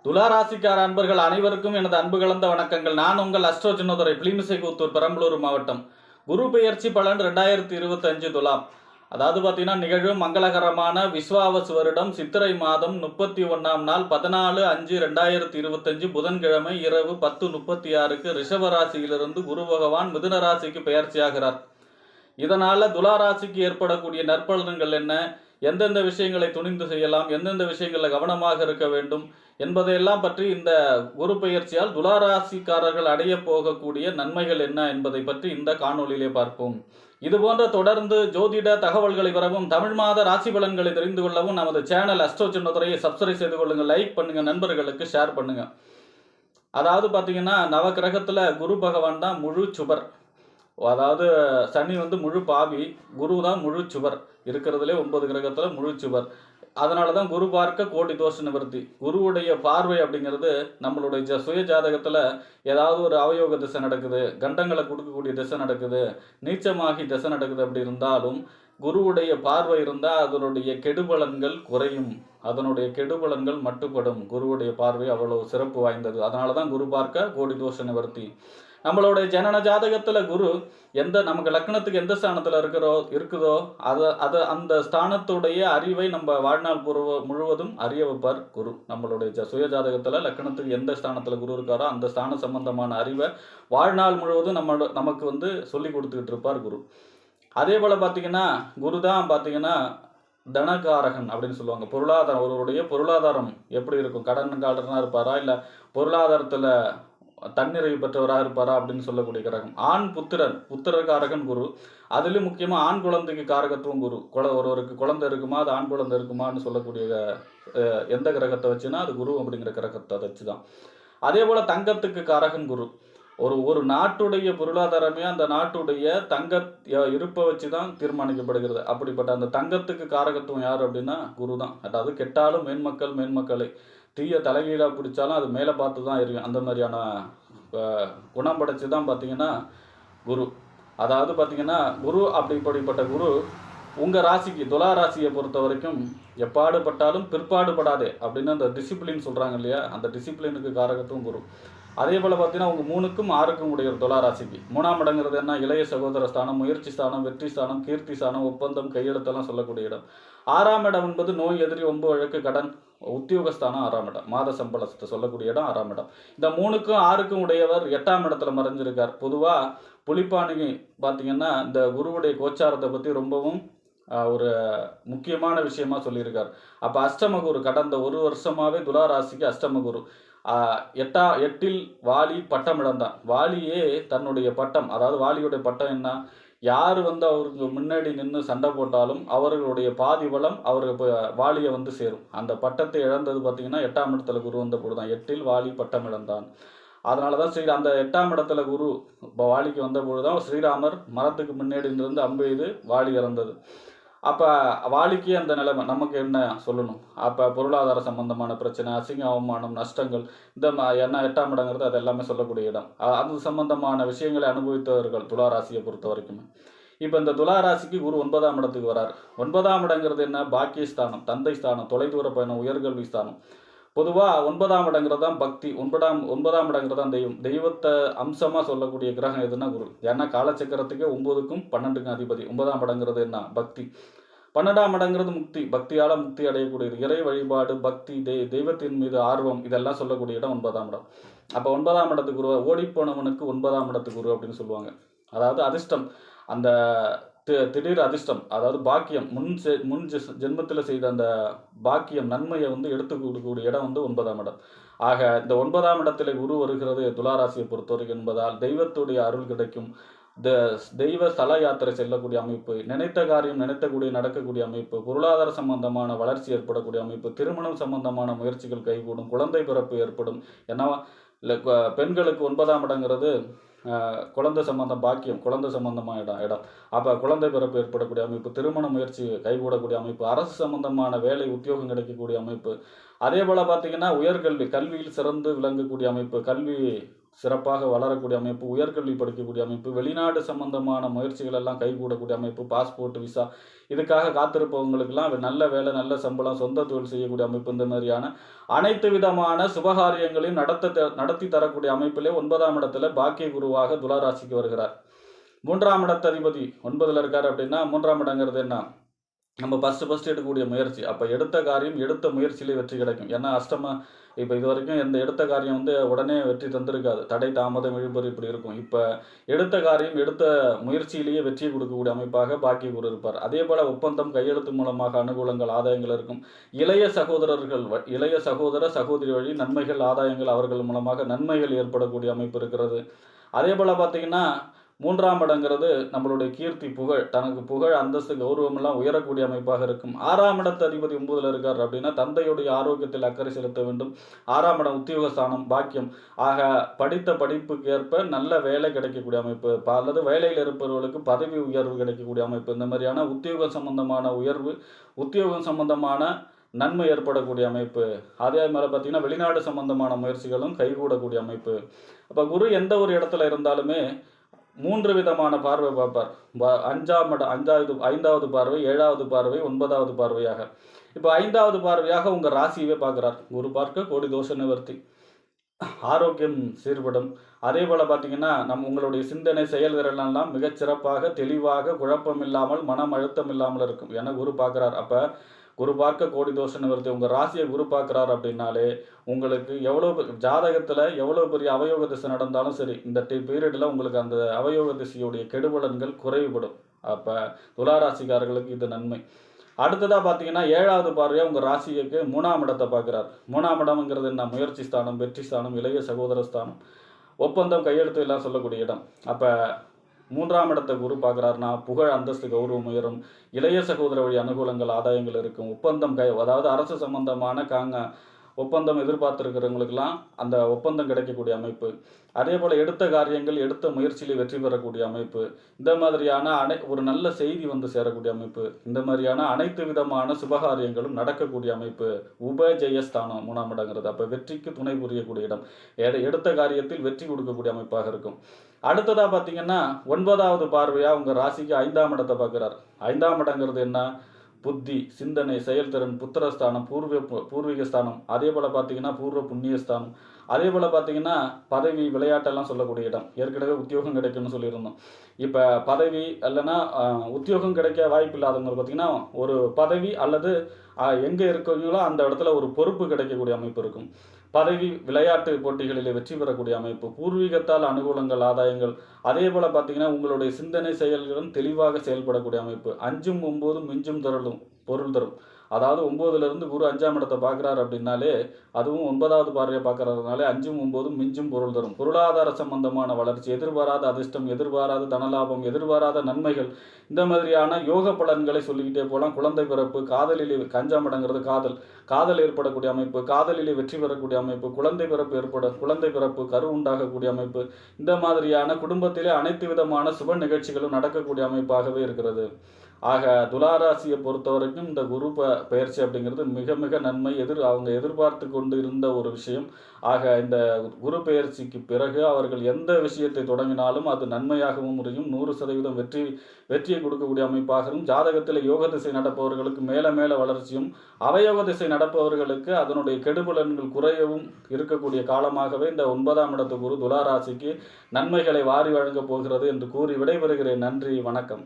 துளாராசிக்கார அன்பர்கள் அனைவருக்கும் எனது அன்பு கலந்த வணக்கங்கள். நான் உங்கள் அஸ்ட்ரோ சின்னதுரை, புலிமிசைக்கூத்தூர், பெரம்பலூர் மாவட்டம். குரு பெயர்ச்சி பலன் 2025 துலாம். அதாவது பார்த்தீங்கன்னா, நிகழும் மங்களகரமான விஸ்வாவசு வருடம் சித்திரை மாதம் 31ஆம் நாள் 14/5/2025 புதன்கிழமை இரவு 10:36க்கு ரிஷபராசியிலிருந்து குரு பகவான் மிதுன ராசிக்கு பெயர்ச்சியாகிறார். இதனால துளாராசிக்கு ஏற்படக்கூடிய நற்பலன்கள் என்ன, எந்தெந்த விஷயங்களை துணிந்து செய்யலாம், எந்தெந்த விஷயங்களில் கவனமாக இருக்க வேண்டும் என்பதையெல்லாம் பற்றி இந்த குரு பெயர்ச்சியால் துளாராசிக்காரர்கள் அடைய போகக்கூடிய நன்மைகள் என்ன என்பதை பற்றி இந்த காணொலியிலே பார்ப்போம். இதுபோன்ற தொடர்ந்து ஜோதிட தகவல்களை பெறவும், தமிழ் மாத ராசி பலன்களை தெரிந்து கொள்ளவும் நமது சேனல் அஸ்ட்ரோ சின்னதுரையை சப்ஸ்கிரைப் செய்து கொள்ளுங்க, லைக் பண்ணுங்க, நண்பர்களுக்கு ஷேர் பண்ணுங்க. அதாவது பார்த்தீங்கன்னா, நவகிரகத்தில் குரு பகவான் தான் முழு சுபர். அதாவது சனி முழு பாவி, குரு தான் முழு சுவர். இருக்கிறதுலே 9 கிரகத்தில் முழு சுவர். அதனால தான் குரு பார்க்க கோடி தோஷ நிவர்த்தி. குருவுடைய பார்வை அப்படிங்கிறது நம்மளுடைய சுய ஜாதகத்தில் ஏதாவது ஒரு அவயோக திசை நடக்குது, கண்டங்களை கொடுக்கக்கூடிய திசை நடக்குது, நீச்சமாகி திசை நடக்குது அப்படி இருந்தாலும் குருவுடைய பார்வை இருந்தால் அதனுடைய கெடுபலன்கள் குறையும், அதனுடைய கெடுபலன்கள் மட்டுப்படும். குருவுடைய பார்வை அவ்வளவு சிறப்பு வாய்ந்தது. அதனால தான் குரு பார்க்க கோடி தோஷ நிவர்த்தி. நம்மளுடைய ஜனன ஜாதகத்தில் குரு நமக்கு லக்னத்துக்கு எந்த ஸ்தானத்தில் இருக்குதோ அந்த ஸ்தானத்துடைய அறிவை நம்ம வாழ்நாள் முழுவதும் அறிய வைப்பார் குரு. நம்மளுடைய சுய ஜாதகத்தில் லக்னத்துக்கு எந்த ஸ்தானத்தில் குரு இருக்காரோ அந்த ஸ்தான சம்பந்தமான அறிவை வாழ்நாள் முழுவதும் நமக்கு சொல்லி கொடுத்துக்கிட்டு இருப்பார் குரு. அதே போல் பார்த்தீங்கன்னா, குரு தான் பார்த்தீங்கன்னா தனகாரகன் அப்படின்னு சொல்லுவாங்க. பொருளாதாரம், ஒருவருடைய பொருளாதாரம் எப்படி இருக்கும், கடன்காரனாக இருப்பாரா இல்லை பொருளாதாரத்தில் தன்னிறைவு பெற்றவராக இருப்பாரா அப்படின்னு சொல்லக்கூடிய கிரகம். ஆண் புத்திரகாரகன் குரு. அதுலேயும் முக்கியமாக ஆண் குழந்தைக்கு காரகத்துவம் குரு. ஒருவருக்கு குழந்தை இருக்குமா, அது ஆண் குழந்தை இருக்குமான்னு சொல்லக்கூடிய எந்த கிரகத்தை வச்சுன்னா அது குரு அப்படிங்கிற கிரகத்தை வச்சு தான். அதே போல் தங்கத்துக்கு காரகன் குரு. ஒரு நாட்டுடைய பொருளாதாரமே அந்த நாட்டுடைய தங்க இருப்பை வச்சு தான் தீர்மானிக்கப்படுகிறது. அப்படிப்பட்ட அந்த தங்கத்துக்கு காரகத்துவம் யார் அப்படின்னா குரு தான். அதாவது கெட்டாலும் மேன்மக்களை, தீய தலைகீழாக பிடிச்சாலும் அது மேலே பார்த்து தான் எரியும். அந்த மாதிரியான குணம் படைச்சு தான் பார்த்தீங்கன்னா குரு. அதாவது பார்த்தீங்கன்னா குரு அப்படிப்பட்ட குரு உங்கள் ராசிக்கு, துலா ராசியை பொறுத்த வரைக்கும் எப்பாடுபட்டாலும் பிற்பாடுபடாதே அப்படின்னு அந்த டிசிப்ளின் சொல்கிறாங்க இல்லையா, அந்த டிசிப்ளினுக்கு காரகத்துவம் குரு. அதே போல் பார்த்தீங்கன்னா உங்கள் 3க்கும் 6க்கும் உடைய துலா ராசிக்கு 3ஆம் இடங்கிறது என்ன, இளைய சகோதர ஸ்தானம், முயற்சி ஸ்தானம், வெற்றி ஸ்தானம், கீர்த்தி ஸ்தானம், ஒப்பந்தம், கையெழுத்தெல்லாம் சொல்லக்கூடிய இடம். 6ஆம் இடம் என்பது நோய், எதிரி, ஒம்பு, வழக்கு, கடன், உத்தியோகஸ்தானம். 6ஆம் இடம் மாத சம்பளத்தை சொல்லக்கூடிய இடம் 6ஆம் இடம். இந்த 3க்கும் 6க்கும் உடையவர் 8ஆம் இடத்துல மறைஞ்சிருக்கார். பொதுவாக புலிப்பாணி பார்த்தீங்கன்னா இந்த குருவுடைய கோச்சாரத்தை பற்றி ரொம்பவும் ஒரு முக்கியமான விஷயமா சொல்லியிருக்கார். அப்போ அஷ்டமகுரு கடந்த 1 வருஷமாகவே துலா ராசிக்கு அஷ்டமகுரு. 8ல் வாலி பட்டமிடம் தான். வாலியே தன்னுடைய பட்டம், அதாவது வாலியுடைய பட்டம் என்ன, யார் அவருக்கு முன்னாடி நின்று சண்டை போட்டாலும் அவர்களுடைய பாதி பலம் அவருக்கு வாலியை சேரும். அந்த பட்டத்தை இழந்தது பார்த்தீங்கன்னா 8ஆம் இடத்துல குரு வந்த பொழுது தான். 8ல் வாலி பட்டமிடம் தான். அதனால தான் அந்த 8ஆம் இடத்துல குரு இப்போ வாலிக்கு வந்த பொழுது தான் ஸ்ரீராமர் மரத்துக்கு முன்னாடி இருந்து அம்பு எய்து வாலி இறந்தது. அப்போ வாலிக்கு அந்த நிலைமை நமக்கு என்ன சொல்லணும். அப்போ பொருளாதார சம்பந்தமான பிரச்சனை, அசிங்க அவமானம், நஷ்டங்கள், இந்த என்ன 8ஆம் இடங்கிறது அது எல்லாமே சொல்லக்கூடிய இடம். அது சம்பந்தமான விஷயங்களை அனுபவித்தவர்கள் துலா ராசியை பொறுத்த வரைக்கும். இப்போ இந்த துலா ராசிக்கு குரு 9ஆம் இடத்துக்கு வரார். 9ஆம் இடங்கிறது என்ன, பாக்கியஸ்தானம், தந்தை ஸ்தானம், தொலைதூர பயணம், உயர்கல்வி ஸ்தானம். பொதுவாக 9ஆம் இடங்கிறது தான் பக்தி. 9ஆம் இடங்கிறது தான் தெய்வத்தை அம்சமாக சொல்லக்கூடிய கிரகம் எதுனா குரு. ஏன்னா காலச்சக்கரத்துக்கு 9க்கும் 12க்கும் அதிபதி. 9ஆம் இடங்கிறது என்ன, பக்தி. 12ஆம் இடங்கிறது முக்தி, பக்தியால் முக்தி அடையக்கூடியது. இறை வழிபாடு, பக்தி, தெய்வத்தின் மீது ஆர்வம், இதெல்லாம் சொல்லக்கூடிய இடம் 9ஆம் இடம். அப்போ 9ஆம் இடத்துக்கு குரு, ஓடிப்போனவனுக்கு 9ஆம் இடத்துக்கு குரு அப்படின்னு சொல்லுவாங்க. அதாவது அதிர்ஷ்டம், அந்த திடீர் அதிர்ஷ்டம், அதாவது பாக்கியம், முன் ஜென்மத்தில் செய்த அந்த பாக்கியம், நன்மையை எடுத்து கொடுக்கக்கூடிய இடம் 9ஆம் இடம். ஆக இந்த 9ஆம் இடத்துல குரு வருகிறது துளாராசியை பொறுத்தவரைக்கும் என்பதால் தெய்வத்துடைய அருள் கிடைக்கும். தெய்வ ஸ்தல யாத்திரை செல்லக்கூடிய அமைப்பு, நினைத்த காரியம் நினைத்தக்கூடிய நடக்கக்கூடிய அமைப்பு, பொருளாதார சம்பந்தமான வளர்ச்சி ஏற்படக்கூடிய அமைப்பு, திருமணம் சம்பந்தமான முயற்சிகள் கைகூடும், குழந்தை பிறப்பு ஏற்படும். ஏன்னா பெண்களுக்கு 9ஆம் இடங்கிறது குழந்தை சம்பந்தம், பாக்கியம், குழந்தை சம்பந்தமான இடம். அப்போ குழந்தை பிறப்பு ஏற்படக்கூடிய அமைப்பு, திருமண முயற்சி கைகூடக்கூடிய அமைப்பு, அரசு சம்பந்தமான வேலை உத்தியோகம் கிடைக்கக்கூடிய அமைப்பு. அதே போல் பார்த்தீங்கன்னா உயர்கல்வி, கல்வியில் சிறந்து விளங்கக்கூடிய அமைப்பு, கல்வி சிறப்பாக வளரக்கூடிய அமைப்பு, உயர்கல்வி படிக்கக்கூடிய அமைப்பு, வெளிநாடு சம்பந்தமான முயற்சிகள் எல்லாம் கைகூடக்கூடிய அமைப்பு, பாஸ்போர்ட், விசா இதுக்காக காத்திருப்பவங்களுக்கெல்லாம் நல்ல வேலை, நல்ல சம்பளம், சொந்த தொழில் செய்யக்கூடிய அமைப்பு, இந்த மாதிரியான அனைத்து விதமான சுபகாரியங்களையும் நடத்தி தரக்கூடிய அமைப்பிலே 9ஆம் இடத்துல பாக்கிய குருவாக துளாராசிக்கு வருகிறார். 3ஆம் இடத்ததிபதி 9ல் இருக்கார் அப்படின்னா 3ஆம் இடங்கிறது என்ன? நம்ம ஃபஸ்ட்டு எடுக்கக்கூடிய முயற்சி. அப்போ எடுத்த காரியம், எடுத்த முயற்சியிலே வெற்றி கிடைக்கும். ஏன்னா இப்போ இது வரைக்கும் எந்த எடுத்த காரியம் உடனே வெற்றி தந்திருக்காது. தடை, தாமதம், இழுபறி இப்படி இருக்கும். இப்போ எடுத்த காரியம், எடுத்த முயற்சியிலேயே வெற்றியை கொடுக்கக்கூடிய அமைப்பாக பாக்கிய குரு இருப்பார். அதேபோல் ஒப்பந்தம், கையெழுத்து மூலமாக அனுகூலங்கள், ஆதாயங்கள் இருக்கும். இளைய சகோதர, சகோதரி வழி நன்மைகள், ஆதாயங்கள், அவர்கள் மூலமாக நன்மைகள் ஏற்படக்கூடிய அமைப்பு இருக்கிறது. அதேபோல் பார்த்தீங்கன்னா 3ஆம் இடங்கிறது நம்மளுடைய கீர்த்தி, புகழ், தனக்கு புகழ், அந்தஸ்து, கௌரவம் எல்லாம் உயரக்கூடிய அமைப்பாக இருக்கும். 6ஆம் இடத்து அதிபதி 9ல் இருக்கார் அப்படின்னா தந்தையுடைய ஆரோக்கியத்தில் அக்கறை செலுத்த வேண்டும். 6ஆம் இடம் உத்தியோகஸ்தானம், பாக்கியம். ஆக படித்த படிப்புக்கு ஏற்ப நல்ல வேலை கிடைக்கக்கூடிய அமைப்பு, அல்லது வேலையில் இருப்பவர்களுக்கு பதவி உயர்வு கிடைக்கக்கூடிய அமைப்பு, இந்த மாதிரியான உத்தியோகம் சம்பந்தமான உயர்வு, உத்தியோகம் சம்பந்தமான நன்மை ஏற்படக்கூடிய அமைப்பு. அதே மாதிரி பார்த்தீங்கன்னா வெளிநாடு சம்பந்தமான முயற்சிகளும் கைகூடக்கூடிய அமைப்பு. அப்போ குரு எந்த ஒரு இடத்துல இருந்தாலுமே 3 விதமான பார்வை பார்ப்பார். 5வது பார்வை, 7வது பார்வை, 9வது பார்வையாக. இப்போ 5வது பார்வையாக உங்கள் ராசியவே பார்க்குறார். குரு பார்க்க கோடி தோஷ நிவர்த்தி, ஆரோக்கியம் சீர்படும். அதே போல் பார்த்தீங்கன்னா உங்களுடைய சிந்தனை, செயல்திறனெல்லாம் மிகச்சிறப்பாக, தெளிவாக, குழப்பம் இல்லாமல், மனம் அழுத்தம் இல்லாமல் இருக்கும். ஏன்னா குரு பார்க்குறார். அப்போ குரு பார்க்க கோடி தோஷ நிவர்த்தி. உங்கள் ராசியை குரு பார்க்குறாரு அப்படின்னாலே உங்களுக்கு ஜாதகத்தில் எவ்வளோ பெரிய அவயோக திசை நடந்தாலும் சரி, இந்த பீரியடில் உங்களுக்கு அந்த அவயோக திசையுடைய கெடுபலன்கள் குறைவுபடும். அப்போ துளாராசிக்காரர்களுக்கு இது நன்மை. அடுத்ததாக பார்த்தீங்கன்னா 7வது பார்வையாக உங்கள் ராசிக்கு 3ஆம் இடத்தை பார்க்குறார். 3ஆம் இடம்ங்கிறது என்ன? முயற்சி ஸ்தானம், வெற்றி ஸ்தானம், இளைய சகோதர ஸ்தானம், ஒப்பந்தம், கையெழுத்து எல்லாம் சொல்லக்கூடிய இடம். அப்போ 3ஆம் இடத்தை குரு பார்க்குறாருன்னா புகழ், அந்தஸ்து, கௌரவம் உயரும். இளைய சகோதர வழி அனுகூலங்கள், ஆதாயங்கள் இருக்கும். ஒப்பந்தம் அதாவது அரசு சம்பந்தமான ஒப்பந்தம் எதிர்பார்த்துருக்கிறவங்களுக்கெல்லாம் அந்த ஒப்பந்தம் கிடைக்கக்கூடிய அமைப்பு. அதே போல் எடுத்த காரியங்கள், எடுத்த முயற்சியிலே வெற்றி பெறக்கூடிய அமைப்பு. இந்த மாதிரியான ஒரு நல்ல செய்தி சேரக்கூடிய அமைப்பு. இந்த மாதிரியான அனைத்து விதமான சுபகாரியங்களும் நடக்கக்கூடிய அமைப்பு. உபஜெயஸ்தானம் 3ஆம் இடங்கிறது. அப்போ வெற்றிக்கு துணை புரியக்கூடிய இடம். எடுத்த காரியத்தில் வெற்றி கொடுக்கக்கூடிய அமைப்பாக இருக்கும். அடுத்ததாக பார்த்தீங்கன்னா 9வது பார்வையாக உங்கள் ராசிக்கு 5ஆம் இடத்தை பார்க்குறார். 5ஆம் இடங்கிறது என்ன? புத்தி, சிந்தனை, செயல்திறன், புத்திரஸ்தானம், பூர்வீக ஸ்தானம். அதே போல் பார்த்தீங்கன்னா பூர்வ புண்ணியஸ்தானம். அதே போல் பார்த்தீங்கன்னா பதவி, விளையாட்டெல்லாம் சொல்லக்கூடிய இடம். ஏற்கனவே உத்தியோகம் கிடைக்கும்னு சொல்லியிருந்தோம். இப்போ பதவி இல்லைன்னா உத்தியோகம் கிடைக்க வாய்ப்பு இல்லாதவங்க பார்த்தீங்கன்னா ஒரு பதவி அல்லது எங்கே இருக்கீங்களோ அந்த இடத்துல ஒரு பொறுப்பு கிடைக்கக்கூடிய அமைப்பு இருக்கும். பதவி, விளையாட்டு போட்டிகளில் வெற்றி பெறக்கூடிய அமைப்பு, பூர்வீகத்தால் அனுகூலங்கள், ஆதாயங்கள். அதே போல் பார்த்தீங்கன்னா உங்களுடைய சிந்தனை, செயல்களும் தெளிவாக செயல்படக்கூடிய அமைப்பு. 5ம் 9ம் மிஞ்சும் பொருள் தரும். அதாவது 9லிருந்து குரு 5ஆம் இடத்தை பார்க்குறாரு அப்படின்னாலே, அதுவும் 9வது பார்வையை பார்க்கறதுனாலே 5ம் 9ம் மிஞ்சும் பொருள் தரும். பொருளாதார சம்பந்தமான வளர்ச்சி, எதிர்பாராத அதிர்ஷ்டம், எதிர்பாராத தனலாபம், எதிர்பாராத நன்மைகள், இந்த மாதிரியான யோக பலன்களை சொல்லிக்கிட்டே போகலாம். குழந்தை பிறப்பு, காதலிலே 5ஆம் இடங்கிறது காதல் ஏற்படக்கூடிய அமைப்பு, காதலிலே வெற்றி பெறக்கூடிய அமைப்பு, குழந்தை பிறப்பு, கரு உண்டாகக்கூடிய அமைப்பு, இந்த மாதிரியான குடும்பத்திலே அனைத்து விதமான சுப நிகழ்ச்சிகளும் நடக்கக்கூடிய அமைப்பாகவே இருக்கிறது. ஆக துளாராசியை பொறுத்த வரைக்கும் இந்த குரு பெயர்ச்சி அப்படிங்கிறது மிக மிக நன்மை. அவங்க எதிர்பார்த்து கொண்டு இருந்த ஒரு விஷயம். ஆக இந்த குரு பெயர்ச்சிக்கு பிறகு அவர்கள் எந்த விஷயத்தை தொடங்கினாலும் அது நன்மையாகவும் முடியும். 100% வெற்றியை கொடுக்கக்கூடிய அமைப்பாகவும், ஜாதகத்தில் யோக திசை நடப்பவர்களுக்கு மேல வளர்ச்சியும், அவயோக திசை நடப்பவர்களுக்கு அதனுடைய கெடுபலன்கள் குறையவும் இருக்கக்கூடிய காலமாகவே இந்த 9ஆம் இடத்து குரு துளாராசிக்கு நன்மைகளை வாரி வழங்கப் போகிறது என்று கூறி விடைபெறுகிறேன். நன்றி, வணக்கம்.